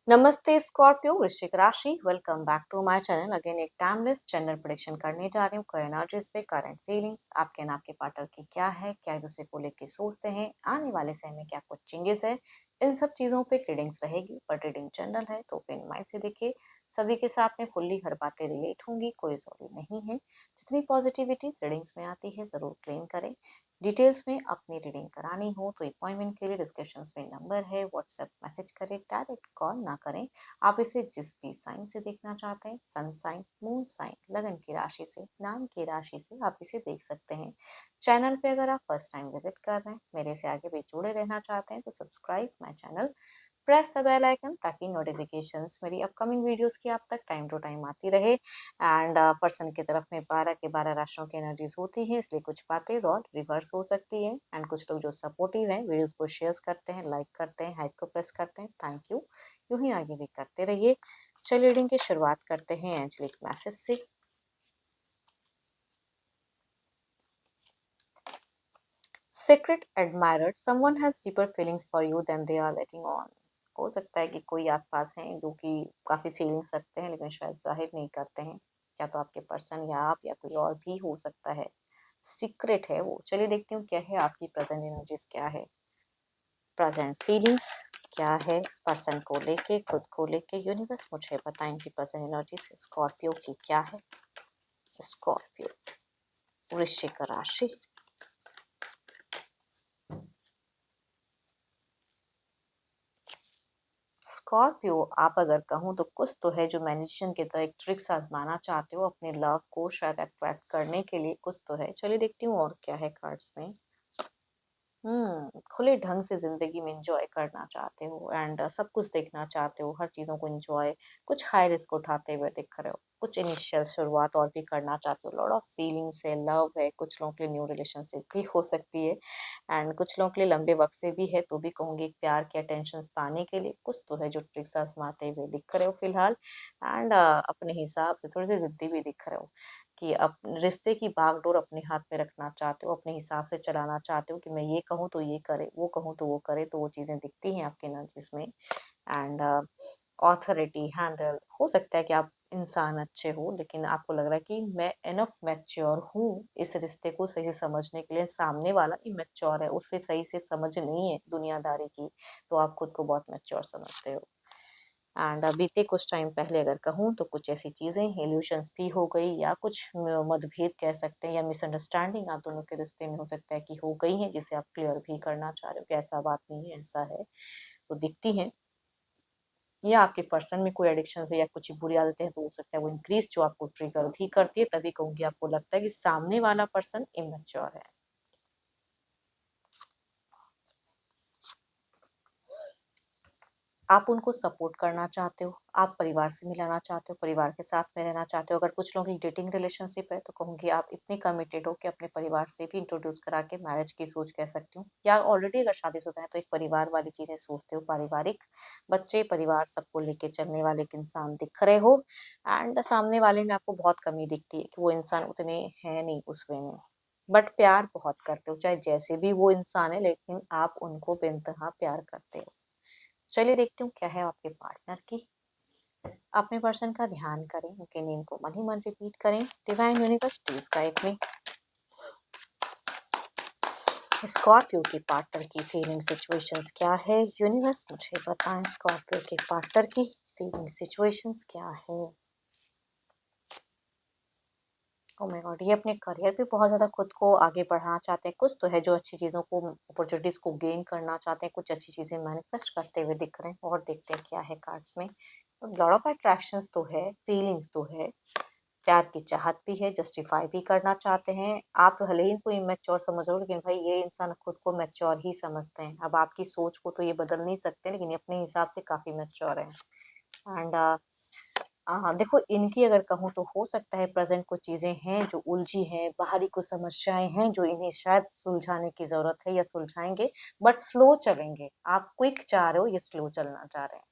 नमस्ते स्कॉर्पियो वृश्चिक राशि। Welcome back to my channel. Again एक टाइमलेस जेंडर प्रेडिक्शन करने जा रही हूँ। करंट एनर्जीज पे, करंट फीलिंग्स आपके नाम के पार्टनर की क्या है, क्या एक दूसरे को लेके सोचते हैं, आने वाले समय में क्या कुछ चेंजेस है, इन सब चीजों पे रीडिंग्स रहेगी। पर रीडिंग जनरल है तो ओपन माइंड से देखिए। सभी के साथ में फुल्ली हर बातें रिलेट होंगी, कोई जरूरी नहीं है। जितनी पॉजिटिविटी रीडिंग्स में आती है जरूर क्लेम करें। डिटेल्स में अपनी रीडिंग करानी हो तो अपॉइंटमेंट के लिए डिस्क्रिप्शन में नंबर है, व्हाट्सएप मैसेज करें, डायरेक्ट कॉल ना करें। आप इसे जिस भी साइन से देखना चाहते हैं, सन साइन, मून साइन, लगन की राशि से, नाम की राशि से आप इसे देख सकते हैं। चैनल पे अगर आप फर्स्ट टाइम विजिट कर रहे हैं, मेरे से आगे भी जुड़े रहना चाहते हैं तो subscribe my channel, press the bell icon ताकि नोटिफिकेशंस मेरी अपकमिंग वीडियोस की आप तक टाइम टू टाइम आती रहे। एंड पर्सन की तरफ में 12 के 12 राशियों की एनर्जीज होती है, इसलिए कुछ बातें रॉल रिवर्स हो सकती है। एंड कुछ लोग जो सपोर्टिव हैं, वीडियोस को शेयर करते हैं, लाइक करते हैं, हाइप को प्रेस करते हैं, थैंक यू। यूं ही आगे भी करते रहिए। चलिए रीडिंग की शुरुआत करते हैं एंजलिक मैसेज से। Secret admirer, someone has deeper feelings for you than they are letting on. हो सकता है कि कोई आसपास हैं जो कि काफी फीलिंग्स रखते हैं लेकिन शायद जाहिर नहीं करते हैं। या तो आपके पर्सन या आप या कोई और भी हो सकता है। सीक्रेट है वो। चलिए देखती हूँ क्या है आपकी प्रेजेंट एनर्जीज, क्या है प्रेजेंट फीलिंग्स, क्या है पर्सन को लेके, खुद को लेके। यूनिवर्स मुझे बताएं कि प्रेजेंट एनर्जीज स्कॉर्पियो की क्या है। स्कॉर्पियो वृश्चिक राशि। स्कॉर्पियो, आप अगर कहूँ तो कुछ तो है जो मैजिशियन की तरह एक ट्रिक्स आजमाना चाहते हो अपने लव को शायद अट्रैक्ट करने के लिए। कुछ तो है। चलिए देखती हूँ और क्या है कार्ड्स में। खुले ढंग से जिंदगी में एंजॉय करना चाहते हो एंड सब कुछ देखना चाहते हो, हर चीजों को एंजॉय, कुछ हाई रिस्क उठाते हुए दिख रहे हो, कुछ इनिशियल शुरुआत और भी करना चाहते हो। लॉट ऑफ फीलिंग्स है, लव है, कुछ लोगों के लिए न्यू रिलेशनशिप भी हो सकती है एंड कुछ लोगों के लिए लंबे वक्त से भी है तो भी कहूंगी प्यार के अटेंशन पाने के लिए कुछ तो है जो ट्रिक्स आजमाते हुए दिख रहे हो फिलहाल। एंड अपने हिसाब से थोड़ी सी जिद्दी भी दिख रहे हो कि अब रिश्ते की बागडोर अपने हाथ में रखना चाहते हो, अपने हिसाब से चलाना चाहते हो कि मैं ये कहूँ तो ये करे, वो कहूँ तो वो करे, तो वो चीजें दिखती हैं आपके एनर्जीज में। एंड ऑथोरिटी हैंडल, हो सकता है कि आप इंसान अच्छे हो लेकिन आपको लग रहा है कि मैं इनफ मैच्योर हूँ इस रिश्ते को सही से समझने के लिए। सामने वाला इमेच्योर है, उससे सही से समझ नहीं है दुनियादारी की, तो आप खुद को बहुत मैच्योर समझते हो। एंड बीते कुछ टाइम पहले अगर कहूँ तो कुछ ऐसी चीज़ें इल्यूशंस भी हो गई या कुछ मतभेद कह सकते हैं या मिसअंडरस्टैंडिंग आप दोनों के रिश्ते में हो सकता है कि हो गई है, जिसे आप क्लियर भी करना चाह रहे हो कि ऐसा बात नहीं है, ऐसा है, तो दिखती हैं। या आपके पर्सन में कोई एडिक्शन है या कुछ बुरी आदतें हैं तो हो सकता है वो इंक्रीज जो आपको ट्रिगर भी करती है। तभी कहूंगी आपको लगता है कि सामने वाला पर्सन इमेच्योर है। आप उनको सपोर्ट करना चाहते हो, आप परिवार से मिलाना चाहते हो, परिवार के साथ में रहना चाहते हो। अगर कुछ लोगों की डेटिंग रिलेशनशिप है तो कहूंगी आप इतने कमिटेड हो कि अपने परिवार से भी इंट्रोड्यूस करा के मैरिज की सोच कह सकती हूँ। या ऑलरेडी अगर शादीशुदा है तो एक परिवार वाली चीजें सोचते हो, पारिवारिक बच्चे परिवार सबको लेके चलने वाले एक इंसान दिख रहे हो। एंड सामने वाले में आपको बहुत कमी दिखती है कि वो इंसान उतने है नहीं उस वे में, बट प्यार बहुत करते हो, चाहे जैसे भी वो इंसान है लेकिन आप उनको बेइंतहा प्यार करते हो। चलिए देखती हूँ क्या है आपके पार्टनर की। अपने पर्सन का ध्यान करें, उनके नेम को मन ही मन रिपीट करें। डिवाइन यूनिवर्स प्लीज गाइड में। स्कॉर्पियो के पार्टनर की फीलिंग सिचुएशंस क्या है, यूनिवर्स मुझे बताएं। स्कॉर्पियो के पार्टनर की फीलिंग सिचुएशंस क्या है। ओ माय गॉड, ये अपने करियर पे बहुत ज़्यादा खुद को आगे बढ़ाना चाहते हैं। कुछ तो है जो अच्छी चीज़ों को, अपॉर्चुनिटीज़ को गेन करना चाहते हैं, कुछ अच्छी चीज़ें मैनिफेस्ट करते हुए दिख रहे हैं। और देखते हैं क्या है कार्ड्स में। लॉट ऑफ अट्रैक्शंस तो है, फीलिंग्स तो है, प्यार की चाहत भी है, जस्टिफाई भी करना चाहते हैं। आप भले ही इनको इमेच्योर समझ रहे हो लेकिन भाई ये इंसान खुद को मैच्योर ही समझते हैं। अब आपकी सोच को तो ये बदल नहीं सकते लेकिन ये अपने हिसाब से काफ़ी मैच्योर है। एंड देखो इनकी अगर कहूँ तो हो सकता है प्रेजेंट कुछ चीजें हैं जो उलझी हैं, बाहरी कुछ समस्याएं हैं जो इन्हें शायद सुलझाने की जरूरत है या सुलझाएंगे, बट स्लो चलेंगे। आप क्विक चाह रहे हो, ये स्लो चलना चाह रहे हैं।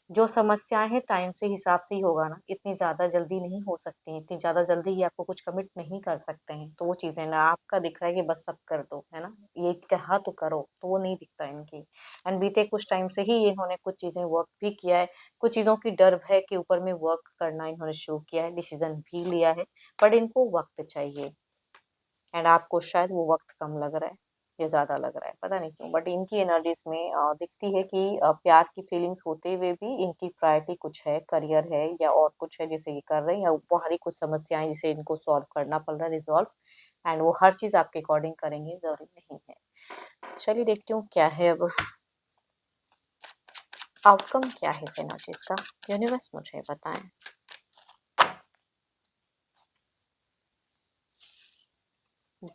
जो समस्याएं हैं टाइम से हिसाब से ही होगा ना, इतनी ज़्यादा जल्दी नहीं हो सकती हैं, इतनी ज़्यादा जल्दी ही आपको कुछ कमिट नहीं कर सकते हैं। तो वो चीज़ें ना, आपका दिख रहा है कि बस सब कर दो, है ना? ये कहा तो करो, तो वो नहीं दिखता इनकी। एंड बीते कुछ टाइम से ही इन्होंने कुछ चीज़ें वर्क भी किया है, कुछ चीज़ों की डर भय के ऊपर में वर्क करना इन्होंने शुरू किया है, डिसीज़न भी लिया है, बट इनको वक़्त चाहिए। एंड आपको शायद वो वक़्त कम लग रहा है या ज़्यादा लग रहा है, पता नहीं क्यों, बट इनकी एनर्जीज़ में दिखती है कि प्यार की फीलिंग्स होते हुए भी इनकी प्रायोरिटी कुछ है, करियर है या और कुछ है जिसे ये कर रहे हैं, या बाहरी कुछ समस्याएँ जिसे इनको सॉल्व करना पड़ रहा है, रिज़ॉल्व, एंड वो हर चीज़ आपके अकॉर्डिंग करेंगे, ज़रूरी नहीं है। चलिए देखती हूँ क्या है अब, आउटकम क्या है इस एनर्जीज़ का? यूनिवर्स मुझे बताएँ।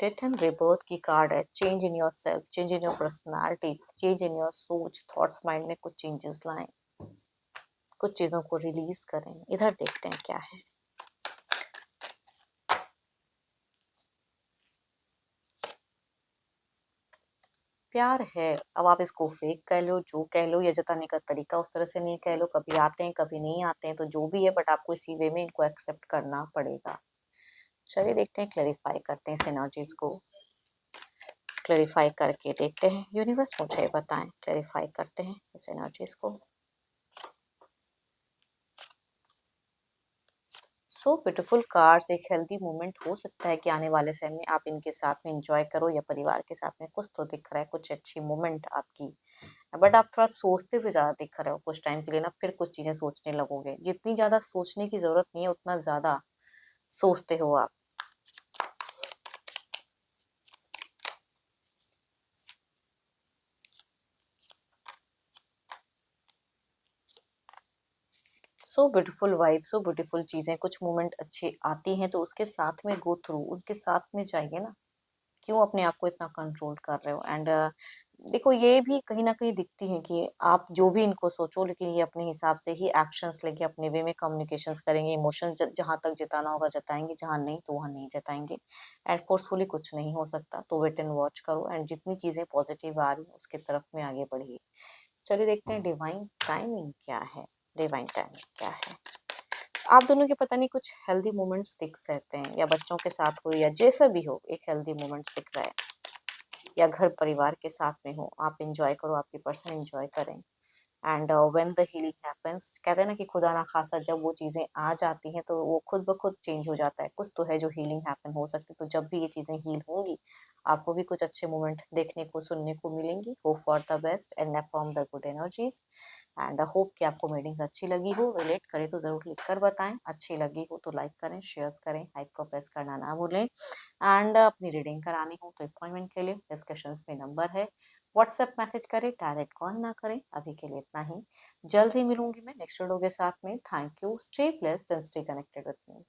डेथ एंड rebirth की कार्ड है। Change in your self, change in your personality, change in your सोच, थॉट्स माइंड में कुछ चेंजेस लाएं, कुछ चीजों को रिलीज करें। इधर देखते हैं क्या है। प्यार है। अब आप इसको फेक कह लो, जो कह लो, या जताने का तरीका उस तरह से नहीं कह लो, कभी आते हैं कभी नहीं आते हैं, तो जो भी है, बट आपको इसी वे में इनको एक्सेप्ट करना पड़ेगा। चलिए देखते हैं, क्लैरिफाई करते हैं इस एनर्जीज को, क्लैरिफाई करके देखते हैं। यूनिवर्स मुझे बताएं, क्लैरिफाई करते हैं इस एनर्जीज को। सो ब्यूटीफुल कार्ड्स, एक हेल्दी मोमेंट हो सकता है कि आने वाले समय में आप इनके साथ में एंजॉय करो, या परिवार के साथ में कुछ तो दिख रहा है, कुछ अच्छी मोमेंट आपकी, बट आप थोड़ा सोचते हुए ज़्यादा दिख रहे हो कुछ टाइम के लिए ना, फिर कुछ चीज़ें सोचने लगोगे। जितनी ज़्यादा सोचने की ज़रूरत नहीं है, उतना ज़्यादा सोचते हो आप। So beautiful vibe, so beautiful चीज़ें, कुछ मोमेंट अच्छे आती हैं तो उसके साथ में गो थ्रू, उनके साथ में जाइए ना। क्यों अपने आप को इतना कंट्रोल कर रहे हो? एंड देखो, ये भी कहीं न कहीं दिखती है कि आप जो भी इनको सोचो, लेकिन ये अपने हिसाब से ही एक्शंस लेके अपने वे में कम्युनिकेशंस करेंगे, इमोशंस जहाँ तक जताना होगा जताएँगे, जहाँ नहीं तो वहाँ नहीं जताएँगे, एंड फोर्सफुली कुछ नहीं हो सकता। तो वेट एंड वॉच करो, एंड जितनी चीज़ें पॉजिटिव आ रही हैं उसकी तरफ में आगे बढ़िए। चलिए देखते हैं डिवाइन टाइमिंग क्या है, डिवाइन टाइमिंग क्या है? आप दोनों के पता नहीं कुछ हेल्दी मोमेंट्स दिख सकते हैं, या बच्चों के साथ हो या जैसा भी हो, एक हेल्दी मोमेंट्स दिख रहा है, या घर परिवार के साथ में हो, आप एंजॉय करो, आपकी पर्सन एंजॉय करें। And when the healing happens, कहते हैं ना कि खुदा ना खासा जब वो चीज़ें आ जाती हैं तो वो खुद ब खुद चेंज हो जाता है। कुछ तो है जो हीलिंग हैपन हो सकती है, तो जब भी ये चीज़ें हील होंगी, आपको भी कुछ अच्छे मोमेंट देखने को सुनने को मिलेंगी। Hope for the best and affirm the good energies. And hope कि आपको मीटिंग्स अच्छी लगी हो, रिलेट करे तो ज़रूर लिख कर बताएं, अच्छी लगी हो तो लाइक करें, शेयर करें, हाइप को प्रेस करना ना भूलें। एंड अपनी रीडिंग करानी हो तो अपॉइंटमेंट के लिए डिस्कशंस में नंबर है, व्हाट्सएप मैसेज करें, डायरेक्ट कॉल ना करें। अभी के लिए इतना ही, जल्द ही मिलूंगी मैं नेक्स्ट वीडियो के साथ में। Thank you, stay blessed and stay connected with me.